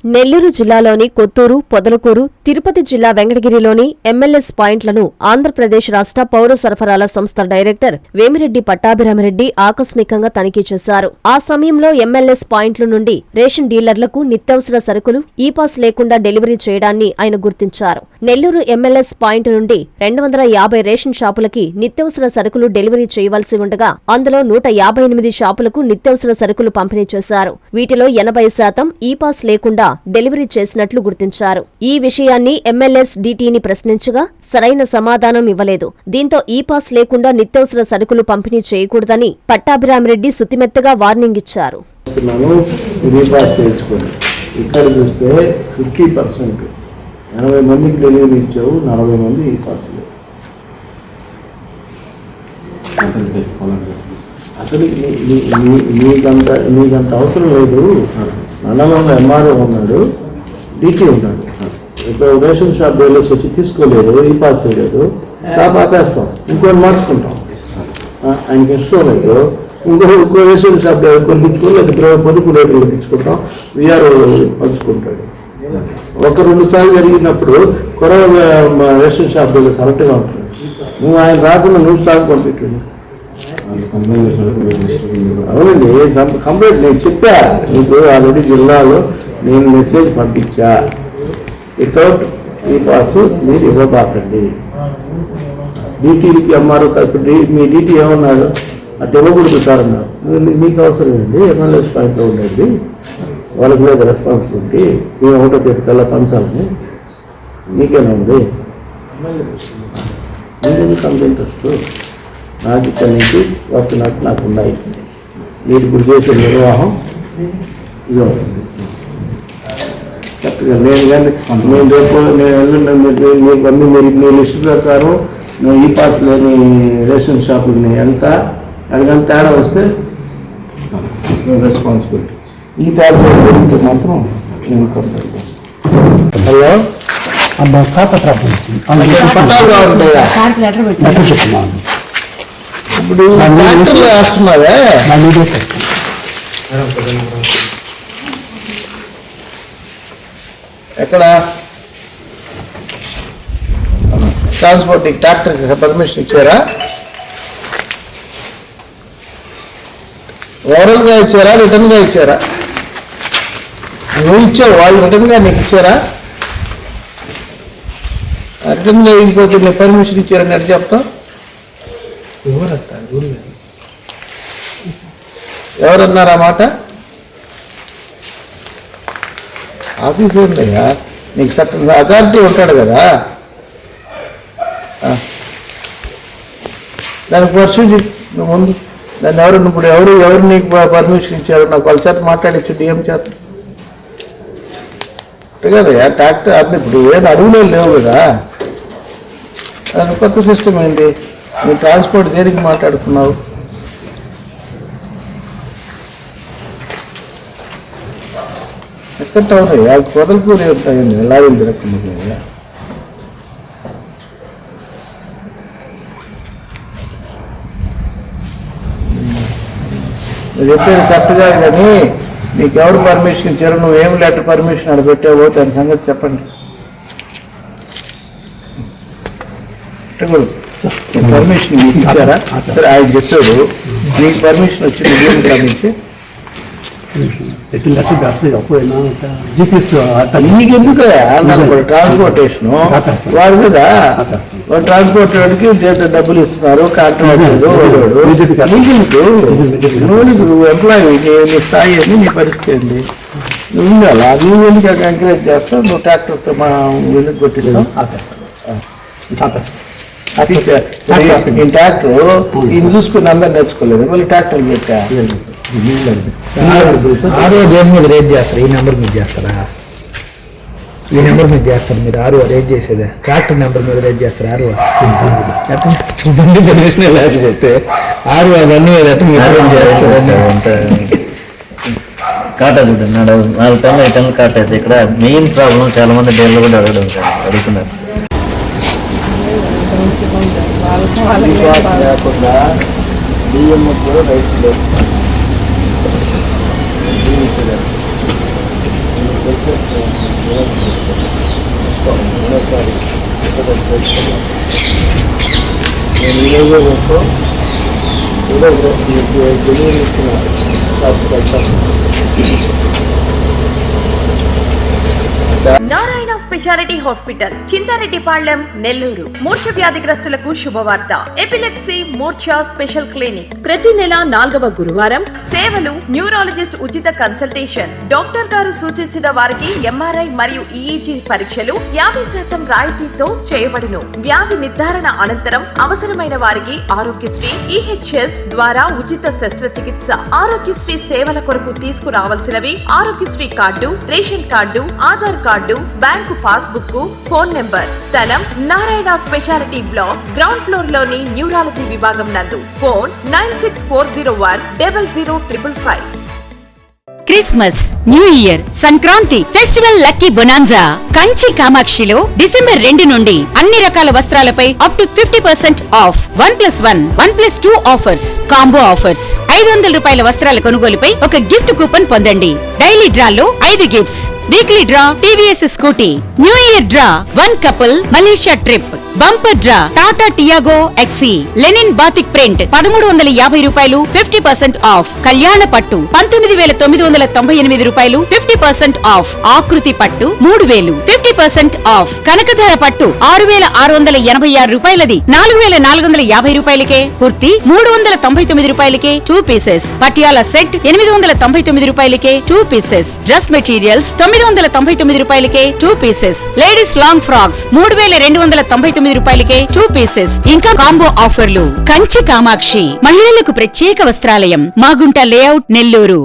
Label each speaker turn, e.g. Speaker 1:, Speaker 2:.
Speaker 1: నెల్లూరు జిల్లాలోని కొత్తూరు, పొదలకూరు, తిరుపతి జిల్లా వెంకటగిరిలోని ఎంఎల్ఎస్ పాయింట్లను ఆంధ్రప్రదేశ్ రాష్ట్ర పౌర సరఫరాల సంస్థ డైరెక్టర్ వేమిరెడ్డి పట్టాభిరామిరెడ్డి ఆకస్మికంగా తనిఖీ చేశారు. ఆ సమయంలో ఎంఎల్ఎస్ పాయింట్ల నుండి రేషన్ డీలర్లకు నిత్యావసర సరుకులు ఈ-పాస్ లేకుండా డెలివరీ చేయడాన్ని ఆయన గుర్తించారు. నెల్లూరు ఎంఎల్ఎస్ పాయింట్ నుండి 250 రేషన్ షాపులకి నిత్యావసర సరుకులు డెలివరీ చేయవలసి ఉండగా అందులో 158 షాపులకు నిత్యావసర సరుకులు పంపిణీ చేశారు. వీటిలో 80% ఈ-పాస్ లేకుండా డెలివరీ చేసినట్లు గుర్తించారు. ఈ విషయాన్ని ఎంఎల్ఎస్ డీటీని ప్రశ్నించగా సరైన సమాధానం ఇవ్వలేదు. దీంతో ఈ-పాస్ లేకుండా నిత్యావసర సరుకులు పంపిణీ చేయకూడదని పట్టాభిరామిరెడ్డి సుతిమెత్తగా వార్నింగ్ ఇచ్చారు.
Speaker 2: ఇక్కడ చూస్తే 50% 80 మందికి డెలివరీ ఇచ్చావు, 40 మంది ఈ పాస్ లేవు. అసలు నీకంత అవసరం లేదు. మండలంలో ఎంఆర్ఓ ఉన్నాడు, డీటీ ఉన్నాడు. ఇప్పుడు రేషన్ షాప్ డెలివరీస్ వచ్చి తీసుకోలేదు, ఈ పాస్ లేదు, షాప్ ఆపేస్తాం, ఇంకోటి మార్చుకుంటాం. ఆయనకి ఇష్టం లేదు, ఇంకో రేషన్ షాప్ కొనిపించుకొని లేదా పొదుపు రేట్లు తెచ్చుకుంటాం, వీఆర్ఓ పంచుకుంటాడు. 1-2 సార్లు జరిగినప్పుడు కొరవ రేషన్ షాప్ దగ్గర కరెక్ట్గా ఉంటుంది. నువ్వు ఆయన రాకుండా నువ్వు స్టాక్ పంపించండి. అవునండి, కంప్లైంట్ నేను చెప్పా నీకు ఆల్రెడీ జిల్లాలో నేను మెసేజ్ పంపించా. వితౌట్ ఈ పాస్ మీరు ఇవ్వబాకండి. డీటీకి ఎంఆర్ఓ మీ డీటీ ఏమన్నారు, అటు ఇవ్వకూడదు సార్ అన్నారు. మీకు అవసరం ఏంటి, ఎంఎల్ఎస్ పాయింట్లో ఉండేది, వాళ్ళకి లేదు రెస్పాన్సిబిలిటీ. మేము 1వ తేదీ పంచాలని మీకేనా ఉంది? మీకు అంత ఇంట్రెస్ట్ నాకు ఇక్కడ నుంచి వస్తున్నట్టు నాకు ఉన్నాయి. మీరు ఇప్పుడు చేసే నిర్వాహం ఇది అవుతుంది కరెక్ట్గా. నేను కానీ నేను రేపు మీకు అన్ని మీ లిస్టు ప్రకారం నేను ఈ పాస్ లేని రేషన్ షాపుకి ఎంత అడిగంత తేడా వస్తే రెస్పాన్సిబిలిటీ. ఈ తేడా గురించి మాత్రం నేను కంప్లైంట్ చేస్తాను. హలో ఇప్పుడు వేస్తున్నారా? ఎక్కడ ట్రాన్స్పోర్ట్ ట్రాక్టర్కి పర్మిషన్ ఇచ్చారా? ఓవరాల్గా ఇచ్చారా, రిటర్న్గా ఇచ్చారా? నువ్వు ఇచ్చావు, వాళ్ళు రిటర్న్గా నీకు ఇచ్చారా? రిటర్న్గా ఇకపోతే నీకు పర్మిషన్ ఇచ్చారని ఎట్లా చెప్తావు? ఎవరన్నారా మాట? ఆఫీస్ ఏంటయ్యా, నీకు సర్టన్ అథారిటీ ఉంటాడు కదా, దానికి వర్షం ముందు దాన్ని ఎవరు నీకు పర్మిషన్ ఇచ్చారు? నాకు వాళ్ళ చేత మాట్లాడించు, డిఎం చేత కదయ్యా. ట్రాక్టర్ అది ఇప్పుడు ఏదో అడుగులో లేవు కదా, అది కొత్త సిస్టమ్ ఏంటి? నువ్వు ట్రాన్స్పోర్ట్ దేనికి మాట్లాడుతున్నావు? ఎక్కడ ఉన్నాయా? పొదలకూరి ఉంటాయండి, లారీలు తిరగకుండా. నువ్వు చెప్పేది కరెక్ట్గా కానీ నీకు ఎవరు పర్మిషన్ ఇచ్చారు, నువ్వేం లెటర్ పర్మిషన్ అక్కడ పెట్టావో దాని సంగతి చెప్పండి. పర్మిషన్ మీకు ఇచ్చారా? సరే, ఆయన చెప్పాడు నీకు పర్మిషన్ వచ్చింది, దేనికి లభించి నీకెందుకు ట్రాన్స్పోర్టేషన్ వాడు కదా, ట్రాన్స్పోర్ట్ వాడికి డబ్బులు ఇస్తున్నారు, కాంట్రాక్టర్ నువ్వు ఎంప్లాయీ, నీ స్థాయి అని నీ పరిస్థితి ఏంటి? నువ్వు ఉండాలా? నువ్వు ఎందుకు ఎంకరేజ్ చేస్తావు? నువ్వు ట్రాక్టర్తో మా ఎందుకు కొట్టిస్తావు? నేను ట్రాక్టర్ ఇది చూసుకుని అందరు నేర్చుకోలేదు, మళ్ళీ ట్రాక్టర్ పెట్టా.
Speaker 3: దేని మీద రేట్ చేస్తారు? ఈ నెంబర్ మీద చేస్తారా? ఈ నెంబర్ మీద చేస్తారు మీరు? ఆరు రేట్ చేసేదే ట్రాక్టర్ నెంబర్ మీద రేట్ చేస్తారు. బండి పర్మిషన్ లేకపోతే బండి మీద చేస్తారు.
Speaker 4: కాటేది 4 టన్నులు 5 టన్నులు కాటేది. ఇక్కడ మెయిన్ ప్రాబ్లం చాలా మంది డీలర్లు కూడా అడుగుతున్నారు.
Speaker 2: లేకుండా బియ్యం కూడా రైట్స్ లేదు. నేను ఈరోజు వచ్చో ఏదో డెలివరీ ఇస్తున్నాను.
Speaker 5: Narayana speciality hospital, Chintareddypalem, Nellore. మూర్ఛ వ్యాధిగ్రస్తులకు శుభవార్త. ఎపిలెప్సీ మూర్ఛ స్పెషల్ క్లినిక్ ప్రతి నెల 4వ గురువారం. సేవలు న్యూరాలజిస్ట్ ఉచిత కన్సల్టేషన్, డాక్టర్ గారు సూచించిన వారికి ఎంఆర్ఐ మరియు ఈఈజీ పరీక్షలు 50% రాయితీతో చేయబడును. వ్యాధి నిర్ధారణ అనంతరం అవసరమైన వారికి ఆరోగ్యశ్రీ ఈహెచ్ఎస్ ద్వారా ఉచిత శస్త్రచికిత్స. ఆరోగ్యశ్రీ సేవల కొరకు తీసుకురావాల్సినవి Aarogyasri card, ration card, Aadhaar card, bank passbook, phone number. స్థలం Narayana speciality block, ground floor లోని న్యూరాలజీ విభాగం నందు. Phone 9640100555.
Speaker 6: Christmas, new year, Sankranti, festival lucky bonanza Kanchi కామాక్షిలో డిసెంబర్ 2 నుండి అన్ని రకాల వస్త్రాలపై up to 50% off. 1+1, 1+2 offers, combo offers. 500 రూపాయల వస్త్రాల కొనుగోలుపై ఒక గిఫ్ట్ కూపన్ పొందండి. డైలీ డ్రాలో 5 gifts, weekly draw TVS Scooty, new year draw 1 couple Malaysia trip, bumper draw Tata Tiago XE, linen batik print 1350 రూపాయలు 50% ఆఫ్. కళ్యాణ పట్టు 19,998 రూపాయలు 50% ఆఫ్. ఆకృతి పట్టు 3000 50% ఆఫ్. కనకధార పట్టు 6,686 రూపాయలది 4,450 రూపాయలకే. కుర్తి 399 రూపాయలకే 2 పీసెస్. పటియాల సెట్ 899 రూపాయలకే 2 పీసెస్. డ్రెస్ మెటీరియల్స్ 999 రూపాయలకే 2 పీసెస్. లేడీస్ లాంగ్ ఫ్రాక్స్ 3,299 రూపాయలకే 2 పీసెస్. ఇంకా కాంబో ఆఫర్లు. కంచి కామాక్షి మహిళలకు ప్రత్యేక వస్త్రాలయం, మాగుంట లేఅవుట్, నెల్లూరు.